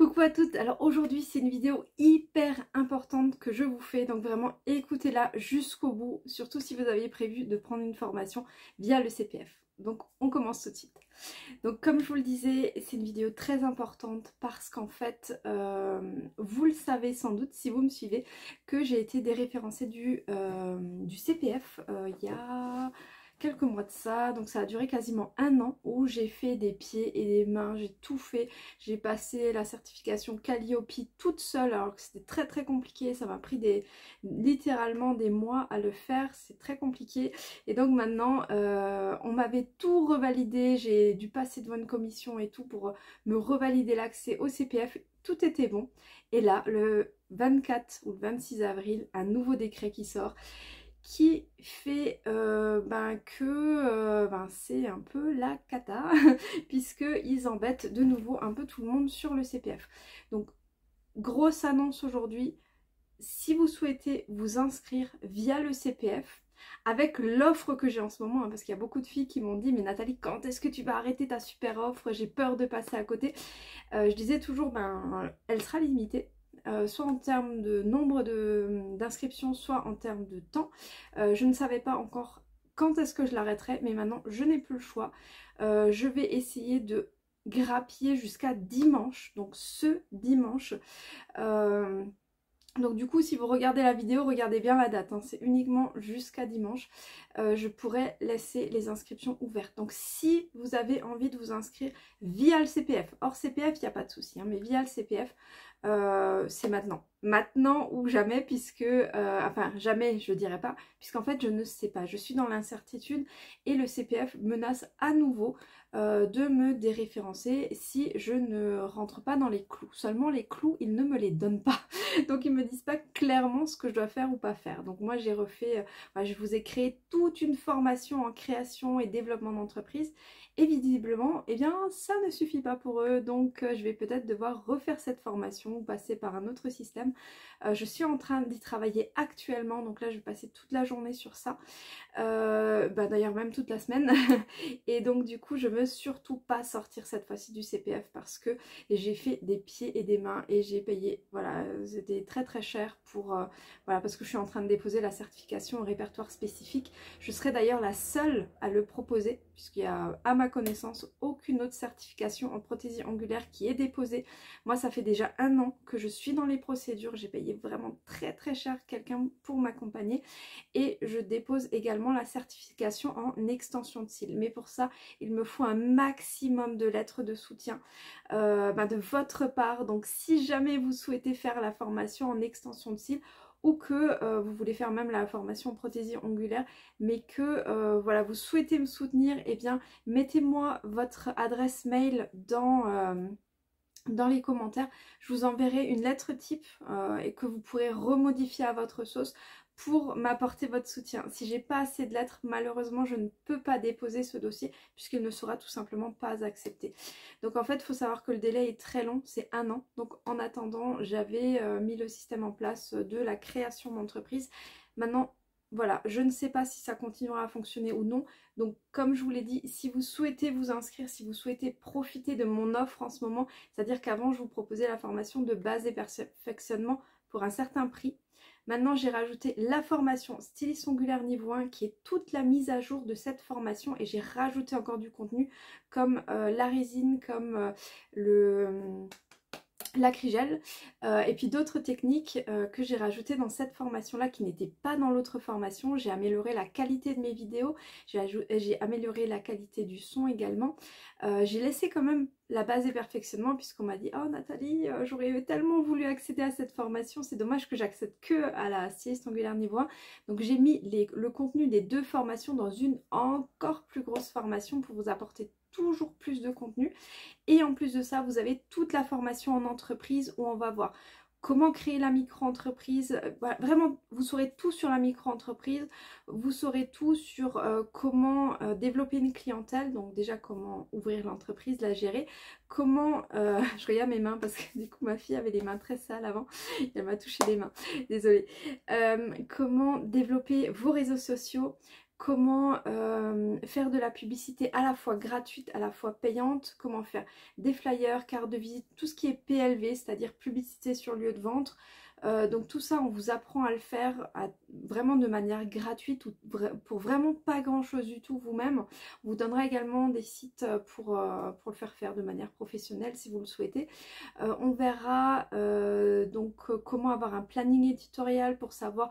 Coucou à toutes, alors aujourd'hui c'est une vidéo hyper importante que je vous fais, donc vraiment écoutez-la jusqu'au bout, surtout si vous aviez prévu de prendre une formation via le CPF. Donc on commence tout de suite. Donc comme je vous le disais, c'est une vidéo très importante parce qu'en fait, vous le savez sans doute si vous me suivez, que j'ai été déréférencée du CPF il y a quelques mois de ça, donc ça a duré quasiment un an où j'ai fait des pieds et des mains, j'ai tout fait, j'ai passé la certification Calliope toute seule alors que c'était très compliqué, ça m'a pris littéralement des mois à le faire, c'est très compliqué et donc maintenant on m'avait tout revalidé, j'ai dû passer devant une commission et tout pour me revalider l'accès au CPF, tout était bon et là le 24 ou le 26 avril, un nouveau décret qui sort qui fait que c'est un peu la cata puisqu'ils embêtent de nouveau un peu tout le monde sur le CPF. Donc grosse annonce aujourd'hui, si vous souhaitez vous inscrire via le CPF avec l'offre que j'ai en ce moment, parce qu'il y a beaucoup de filles qui m'ont dit mais Nathalie, quand est-ce que tu vas arrêter ta super offre, j'ai peur de passer à côté. Je disais toujours elle sera limitée. Soit en termes de nombre d'inscriptions, soit en termes de temps. Je ne savais pas encore quand est-ce que je l'arrêterai, mais maintenant je n'ai plus le choix. Je vais essayer de grappiller jusqu'à dimanche, donc ce dimanche. Donc du coup si vous regardez la vidéo, regardez bien la date, hein, c'est uniquement jusqu'à dimanche. Je pourrais laisser les inscriptions ouvertes. Donc si vous avez envie de vous inscrire via le CPF, hors CPF il n'y a pas de souci, hein, mais via le CPF, c'est maintenant. Maintenant ou jamais puisque, enfin jamais je dirais pas, puisqu'en fait je ne sais pas, je suis dans l'incertitude et le CPF menace à nouveau de me déréférencer si je ne rentre pas dans les clous. Seulement les clous ils ne me les donnent pas, donc ils me disent pas clairement ce que je dois faire ou pas faire. Donc moi j'ai refait, je vous ai créé toute une formation en création et développement d'entreprise et visiblement eh bien ça ne suffit pas pour eux, donc je vais peut-être devoir refaire cette formation ou passer par un autre système. Je suis en train d'y travailler actuellement, donc là je vais passer toute la journée sur ça, d'ailleurs même toute la semaine et donc du coup je veux surtout pas sortir cette fois-ci du CPF parce que j'ai fait des pieds et des mains et j'ai payé, voilà, c'était très cher pour voilà, parce que je suis en train de déposer la certification au répertoire spécifique. Je serai d'ailleurs la seule à le proposer puisqu'il y a à ma connaissance aucune autre certification en prothésie angulaire qui est déposée. Moi ça fait déjà un an que je suis dans les procédures, j'ai payé vraiment très cher quelqu'un pour m'accompagner et je dépose également la certification en extension de cils. Mais pour ça il me faut un maximum de lettres de soutien de votre part. Donc si jamais vous souhaitez faire la formation en extension de cils ou que vous voulez faire même la formation en prothésie angulaire mais que voilà, vous souhaitez me soutenir, eh bien mettez-moi votre adresse mail dans les commentaires. Je vous enverrai une lettre type et que vous pourrez remodifier à votre sauce pour m'apporter votre soutien. Si j'ai pas assez de lettres, malheureusement je ne peux pas déposer ce dossier puisqu'il ne sera tout simplement pas accepté. Donc en fait il faut savoir que le délai est très long, c'est un an. Donc en attendant j'avais mis le système en place de la création d'entreprise. Maintenant voilà, je ne sais pas si ça continuera à fonctionner ou non. Donc comme je vous l'ai dit, si vous souhaitez vous inscrire, si vous souhaitez profiter de mon offre en ce moment, c'est-à-dire qu'avant je vous proposais la formation de base et perfectionnement pour un certain prix. Maintenant j'ai rajouté la formation styliste ongulaire niveau 1 qui est toute la mise à jour de cette formation et j'ai rajouté encore du contenu comme la résine, comme l'acrygel et puis d'autres techniques que j'ai rajoutées dans cette formation là qui n'étaient pas dans l'autre formation. J'ai amélioré la qualité de mes vidéos, j'ai amélioré la qualité du son également. J'ai laissé quand même la base et perfectionnement puisqu'on m'a dit oh Nathalie, j'aurais tellement voulu accéder à cette formation, c'est dommage que j'accède que à la styliste angulaire niveau 1. Donc j'ai mis le contenu des deux formations dans une encore plus grosse formation pour vous apporter toujours plus de contenu. Et en plus de ça vous avez toute la formation en entreprise où on va voir comment créer la micro-entreprise. Voilà, vraiment vous saurez tout sur la micro-entreprise, vous saurez tout sur comment développer une clientèle, donc déjà comment ouvrir l'entreprise, la gérer, comment, je regarde mes mains parce que du coup ma fille avait les mains très sales avant, elle m'a touché les mains, désolée, comment développer vos réseaux sociaux, comment faire de la publicité à la fois gratuite, à la fois payante, comment faire des flyers, cartes de visite, tout ce qui est PLV, c'est-à-dire publicité sur lieu de vente. Donc tout ça, on vous apprend à le faire vraiment de manière gratuite ou pour vraiment pas grand chose du tout vous-même. On vous donnera également des sites pour le faire de manière professionnelle si vous le souhaitez. On verra donc comment avoir un planning éditorial pour savoir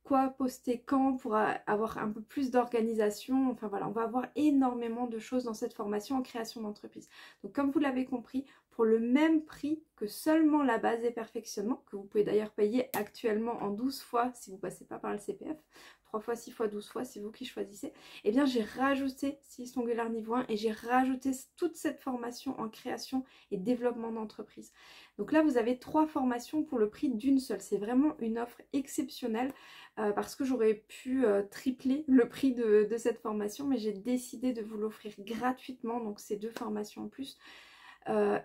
quoi poster quand pour avoir un peu plus d'organisation. Enfin voilà, on va avoir énormément de choses dans cette formation en création d'entreprise. Donc comme vous l'avez compris, pour le même prix que seulement la base et perfectionnement, que vous pouvez d'ailleurs payer actuellement en 12 fois si vous ne passez pas par le CPF, 3 fois, 6 fois, 12 fois, c'est vous qui choisissez, et bien j'ai rajouté Styliste Ongulaire niveau 1 et j'ai rajouté toute cette formation en création et développement d'entreprise. Donc là vous avez 3 formations pour le prix d'une seule. C'est vraiment une offre exceptionnelle parce que j'aurais pu tripler le prix de cette formation, mais j'ai décidé de vous l'offrir gratuitement, donc c'est 2 formations en plus.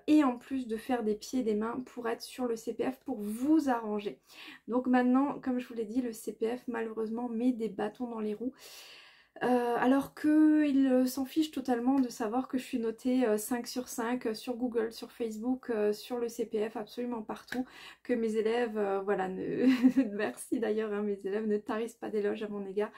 Et en plus de faire des pieds et des mains pour être sur le CPF, pour vous arranger. Donc maintenant, comme je vous l'ai dit, le CPF malheureusement met des bâtons dans les roues. Alors qu'il s'en fiche totalement de savoir que je suis notée 5 sur 5 sur Google, sur Facebook, sur le CPF, absolument partout, que mes élèves, voilà, merci d'ailleurs, hein, mes élèves ne tarissent pas d'éloges à mon égard.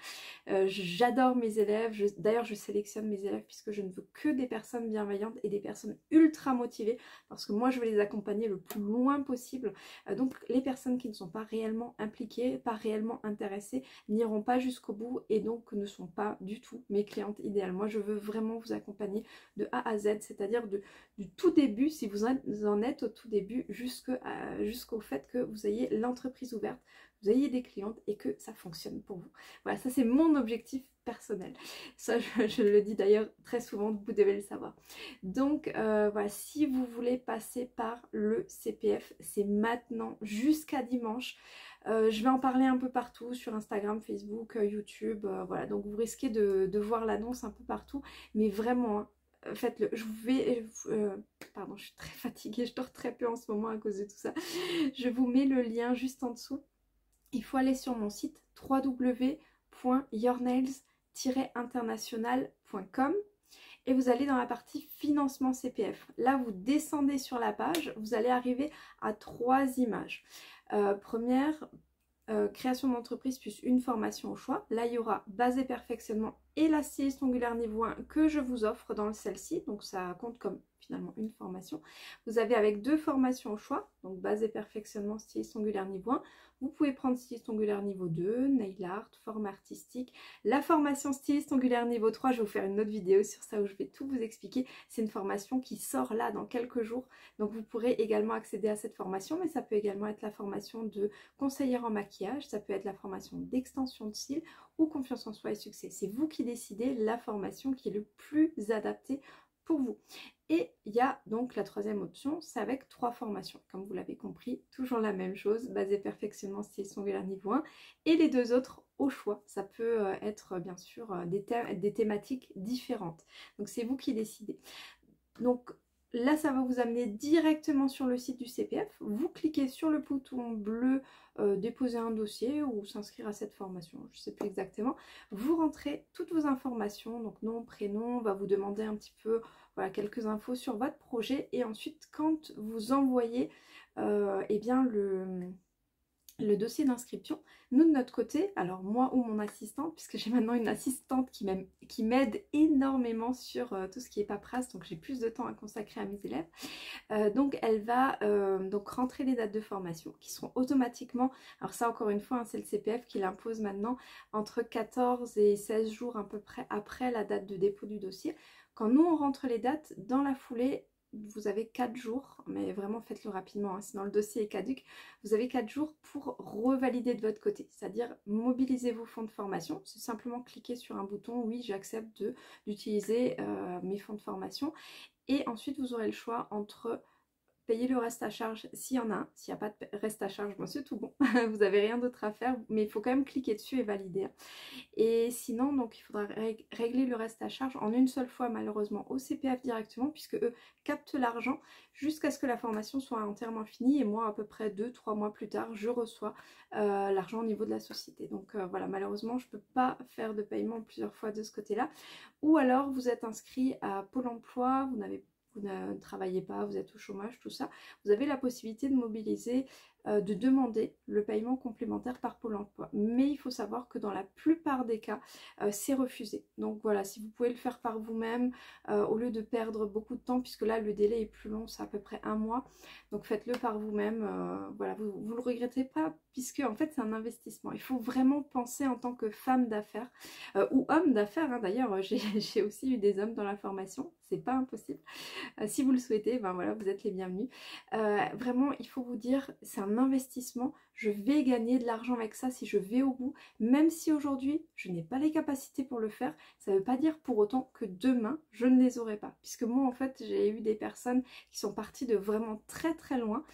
J'adore mes élèves, d'ailleurs je sélectionne mes élèves puisque je ne veux que des personnes bienveillantes et des personnes ultra motivées, parce que moi je veux les accompagner le plus loin possible. Donc les personnes qui ne sont pas réellement impliquées, pas réellement intéressées, n'iront pas jusqu'au bout et donc ne sont pas du tout mes clientes idéales. Moi je veux vraiment vous accompagner de A à Z, c'est-à-dire du tout début, si vous en êtes au tout début, jusqu'au fait que vous ayez l'entreprise ouverte, vous ayez des clientes et que ça fonctionne pour vous. Voilà, ça c'est mon objectif personnel. Ça je le dis d'ailleurs très souvent, vous devez le savoir. Donc voilà, si vous voulez passer par le CPF, c'est maintenant jusqu'à dimanche. Je vais en parler un peu partout sur Instagram, Facebook, YouTube, voilà, donc vous risquez de voir l'annonce un peu partout, mais vraiment, hein, faites-le. Pardon, je suis très fatiguée, je dors très peu en ce moment à cause de tout ça. Je vous mets le lien juste en dessous. Il faut aller sur mon site www.yournails-international.com et vous allez dans la partie financement CPF. Là, vous descendez sur la page, vous allez arriver à 3 images. Première, création d'entreprise plus une formation au choix. Là, il y aura base et perfectionnement et la styliste ongulaire niveau 1 que je vous offre dans celle-ci. Donc, ça compte comme finalement une formation. Vous avez avec 2 formations au choix, donc base et perfectionnement, styliste ongulaire niveau 1. Vous pouvez prendre styliste ongulaire niveau 2, nail art, forme artistique. La formation styliste ongulaire niveau 3, je vais vous faire une autre vidéo sur ça où je vais tout vous expliquer. C'est une formation qui sort là dans quelques jours. Donc vous pourrez également accéder à cette formation, mais ça peut également être la formation de conseillère en maquillage, ça peut être la formation d'extension de cils ou confiance en soi et succès. C'est vous qui décidez la formation qui est le plus adaptée pour vous. Et il y a donc la 3e option, c'est avec 3 formations. Comme vous l'avez compris, toujours la même chose, base et perfectionnement styliste ongulaire niveau 1 et les 2 autres au choix. Ça peut être bien sûr des thématiques différentes. Donc c'est vous qui décidez. Donc là, ça va vous amener directement sur le site du CPF. Vous cliquez sur le bouton bleu déposer un dossier ou s'inscrire à cette formation, je ne sais plus exactement. Vous rentrez toutes vos informations, donc nom, prénom, on va vous demander un petit peu voilà, quelques infos sur votre projet et ensuite quand vous envoyez eh bien le dossier d'inscription, nous de notre côté, alors moi ou mon assistante, puisque j'ai maintenant une assistante qui m'aide énormément sur tout ce qui est paperasse, donc j'ai plus de temps à consacrer à mes élèves, donc elle va donc rentrer les dates de formation qui seront automatiquement, alors ça encore une fois hein, c'est le CPF qui l'impose maintenant, entre 14 et 16 jours à peu près après la date de dépôt du dossier. Quand nous on rentre les dates, dans la foulée, vous avez 4 jours, mais vraiment faites-le rapidement, hein, sinon le dossier est caduc. Vous avez 4 jours pour revalider de votre côté, c'est-à-dire mobiliser vos fonds de formation. C'est simplement cliquer sur un bouton, oui j'accepte d'utiliser mes fonds de formation. Et ensuite vous aurez le choix entre payez le reste à charge s'il y en a un. S'il n'y a pas de reste à charge, bon, c'est tout bon. Vous n'avez rien d'autre à faire, mais il faut quand même cliquer dessus et valider. Et sinon, donc il faudra régler le reste à charge en une seule fois malheureusement au CPF directement, puisque eux captent l'argent jusqu'à ce que la formation soit entièrement finie. Et moi, à peu près 2-3 mois plus tard, je reçoa l'argent au niveau de la société. Donc voilà, malheureusement, je ne peux pas faire de paiement plusieurs fois de ce côté-là. Ou alors, vous êtes inscrit à Pôle emploi, vous ne travaillez pas, vous êtes au chômage, tout ça, vous avez la possibilité de mobiliser, de demander le paiement complémentaire par Pôle emploi. Mais il faut savoir que dans la plupart des cas, c'est refusé. Donc voilà, si vous pouvez le faire par vous-même, au lieu de perdre beaucoup de temps, puisque là le délai est plus long, c'est à peu près 1 mois, donc faites-le par vous-même. Voilà, vous ne le regrettez pas, puisque en fait c'est un investissement. Il faut vraiment penser en tant que femme d'affaires, ou homme d'affaires, hein. D'ailleurs j'ai aussi eu des hommes dans la formation, c'est pas impossible. Si vous le souhaitez, ben voilà, vous êtes les bienvenus. Vraiment, il faut vous dire, c'est un investissement. Je vais gagner de l'argent avec ça si je vais au bout. Même si aujourd'hui, je n'ai pas les capacités pour le faire, ça ne veut pas dire pour autant que demain, je ne les aurai pas. Puisque moi, en fait, j'ai eu des personnes qui sont parties de vraiment très très loin,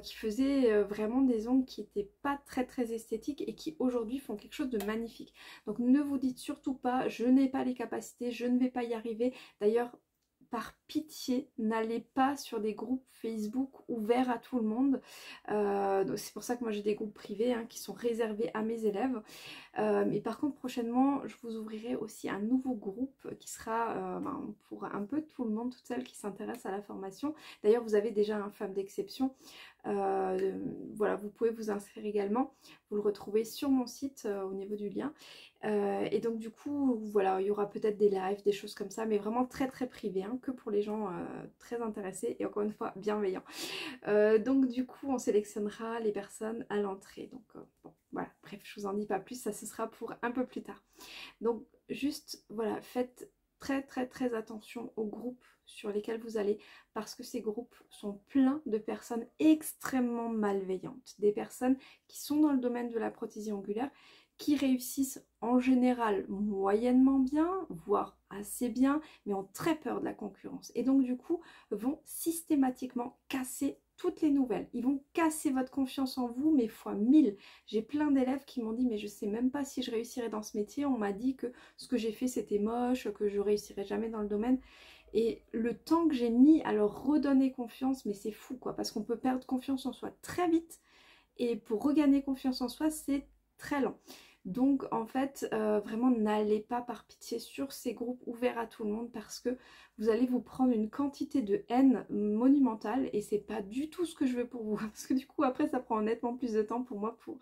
qui faisaient vraiment des ongles qui n'étaient pas très très esthétiques et qui aujourd'hui font quelque chose de magnifique. Donc ne vous dites surtout pas, je n'ai pas les capacités, je ne vais pas y arriver. D'ailleurs, par pitié, n'allez pas sur des groupes Facebook ouverts à tout le monde. C'est pour ça que moi j'ai des groupes privés, hein, qui sont réservés à mes élèves. Mais par contre, prochainement, je vous ouvrirai aussi un nouveau groupe qui sera pour un peu tout le monde, toutes celles qui s'intéressent à la formation. D'ailleurs, vous avez déjà un femme d'exception. Voilà, vous pouvez vous inscrire également. Vous le retrouvez sur mon site au niveau du lien. Et donc du coup, voilà, il y aura peut-être des lives, des choses comme ça, mais vraiment très très privé, hein, que pour les gens très intéressés et encore une fois bienveillants. Donc du coup, on sélectionnera les personnes à l'entrée. Donc bon, voilà, bref, je vous en dis pas plus, ça ce sera pour un peu plus tard. Donc juste, voilà, faites très très très attention aux groupes sur lesquels vous allez, parce que ces groupes sont pleins de personnes extrêmement malveillantes, des personnes qui sont dans le domaine de la prothésie ongulaire, qui réussissent en général moyennement bien, voire assez bien, mais ont très peur de la concurrence. Et donc du coup, vont systématiquement casser toutes les nouvelles. Ils vont casser votre confiance en vous, mais fois 1000. J'ai plein d'élèves qui m'ont dit, mais je sais même pas si je réussirai dans ce métier. On m'a dit que ce que j'ai fait c'était moche, que je réussirais jamais dans le domaine. Et le temps que j'ai mis à leur redonner confiance, mais c'est fou quoi, parce qu'on peut perdre confiance en soi très vite. Et pour regagner confiance en soi, c'est très lent. Donc en fait, vraiment n'allez pas par pitié sur ces groupes ouverts à tout le monde, parce que vous allez vous prendre une quantité de haine monumentale et c'est pas du tout ce que je veux pour vous. Parce que du coup après ça prend nettement plus de temps pour moi pour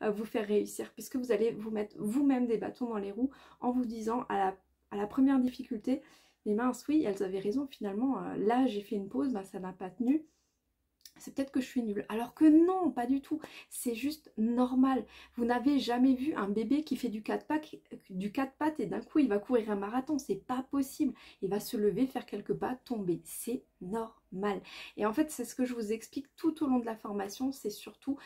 vous faire réussir, puisque vous allez vous mettre vous-même des bâtons dans les roues en vous disant à la première difficulté, mais mince oui, elles avaient raison finalement, là j'ai fait une pause, bah, ça n'a pas tenu. C'est peut-être que je suis nulle. Alors que non, pas du tout. C'est juste normal. Vous n'avez jamais vu un bébé qui fait du 4 pattes et d'un coup il va courir un marathon. C'est pas possible. Il va se lever, faire quelques pas, tomber. C'est normal. Et en fait, c'est ce que je vous explique tout au long de la formation. C'est surtout,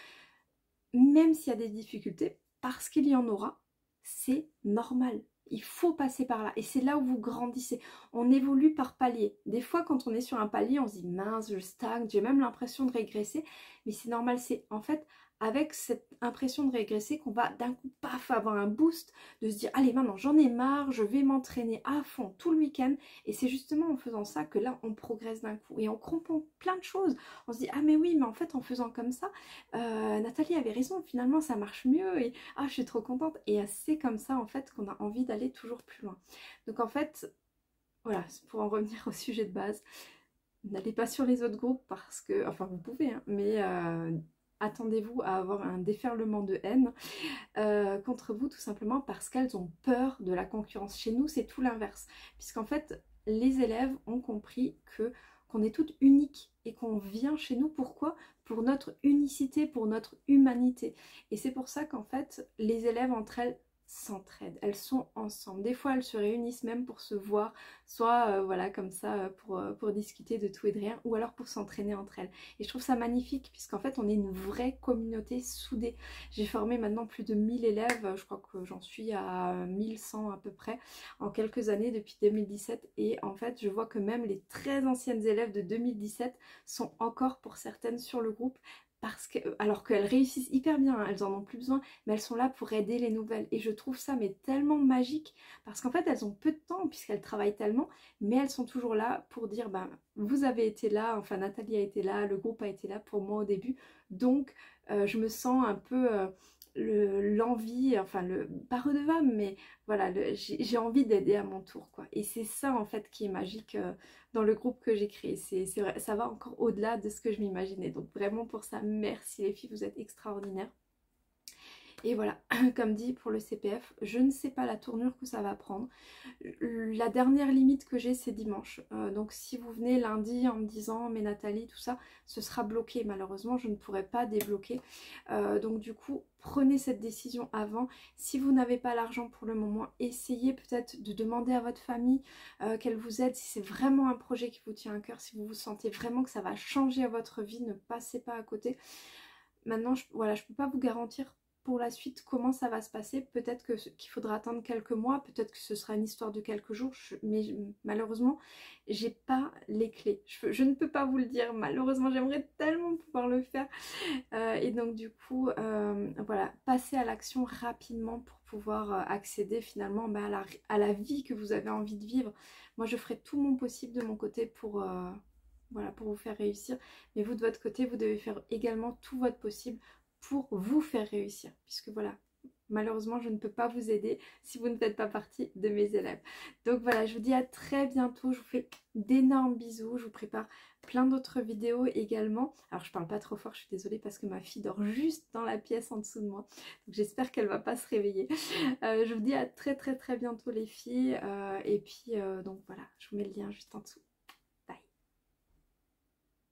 même s'il y a des difficultés, parce qu'il y en aura, c'est normal. Il faut passer par là et c'est là où vous grandissez. On évolue par palier. Des fois quand on est sur un palier on se dit mince, je stagne, j'ai même l'impression de régresser, mais c'est normal. C'est en fait avec cette impression de régresser qu'on va d'un coup paf avoir un boost, de se dire allez maintenant j'en ai marre, je vais m'entraîner à fond tout le week-end. Et c'est justement en faisant ça que là on progresse d'un coup et on comprend plein de choses. On se dit ah mais oui, mais en fait en faisant comme ça Nathalie avait raison, finalement ça marche mieux et ah je suis trop contente. Et c'est comme ça en fait qu'on a envie d'aller toujours plus loin. Donc en fait voilà, pour en revenir au sujet de base, n'allez pas sur les autres groupes parce que, enfin vous pouvez, hein, mais attendez-vous à avoir un déferlement de haine contre vous, tout simplement parce qu'elles ont peur de la concurrence. Chez nous c'est tout l'inverse, puisqu'en fait les élèves ont compris qu'on est toutes uniques et qu'on vient chez nous, pourquoi? Pour notre unicité, pour notre humanité. Et c'est pour ça qu'en fait les élèves entre elles s'entraident, elles sont ensemble. Des fois elles se réunissent même pour se voir, soit voilà comme ça pour discuter de tout et de rien, ou alors pour s'entraîner entre elles. Et je trouve ça magnifique puisqu'en fait on est une vraie communauté soudée. J'ai formé maintenant plus de 1000 élèves, je crois que j'en suis à 1100 à peu près en quelques années depuis 2017, et en fait je vois que même les très anciennes élèves de 2017 sont encore pour certaines sur le groupe, parce que, alors qu'elles réussissent hyper bien, hein, elles en ont plus besoin, mais elles sont là pour aider les nouvelles. Et je trouve ça mais tellement magique, parce qu'en fait elles ont peu de temps puisqu'elles travaillent tellement, mais elles sont toujours là pour dire ben vous avez été là, enfin Nathalie a été là, le groupe a été là pour moi au début, donc je me sens un peu l'envie, enfin pas redevable, mais voilà, j'ai envie d'aider à mon tour quoi. Et c'est ça en fait qui est magique dans le groupe que j'ai créé. C'est vrai, ça va encore au-delà de ce que je m'imaginais. Donc vraiment pour ça, merci les filles, vous êtes extraordinaires. Et voilà, comme dit pour le CPF, je ne sais pas la tournure que ça va prendre. La dernière limite que j'ai, c'est dimanche. Donc si vous venez lundi en me disant mais Nathalie, tout ça, ce sera bloqué. Malheureusement, je ne pourrai pas débloquer. Donc du coup, prenez cette décision avant. Si vous n'avez pas l'argent pour le moment, essayez peut-être de demander à votre famille qu'elle vous aide. Si c'est vraiment un projet qui vous tient à cœur, si vous vous sentez vraiment que ça va changer votre vie, ne passez pas à côté. Maintenant, voilà, je ne peux pas vous garantir pour la suite comment ça va se passer. Peut-être qu'il faudra attendre quelques mois, peut-être que ce sera une histoire de quelques jours, mais malheureusement j'ai pas les clés, je ne peux pas vous le dire, malheureusement. J'aimerais tellement pouvoir le faire et donc du coup voilà, passez à l'action rapidement pour pouvoir accéder finalement à la vie que vous avez envie de vivre. Moi je ferai tout mon possible de mon côté pour voilà, pour vous faire réussir, mais vous de votre côté vous devez faire également tout votre possible pour vous faire réussir, puisque voilà, malheureusement je ne peux pas vous aider si vous ne faites pas partie de mes élèves. Donc voilà, je vous dis à très bientôt, je vous fais d'énormes bisous, je vous prépare plein d'autres vidéos également. Alors je parle pas trop fort, je suis désolée parce que ma fille dort juste dans la pièce en dessous de moi, donc j'espère qu'elle va pas se réveiller. Je vous dis à très bientôt les filles, et puis donc voilà, je vous mets le lien juste en dessous.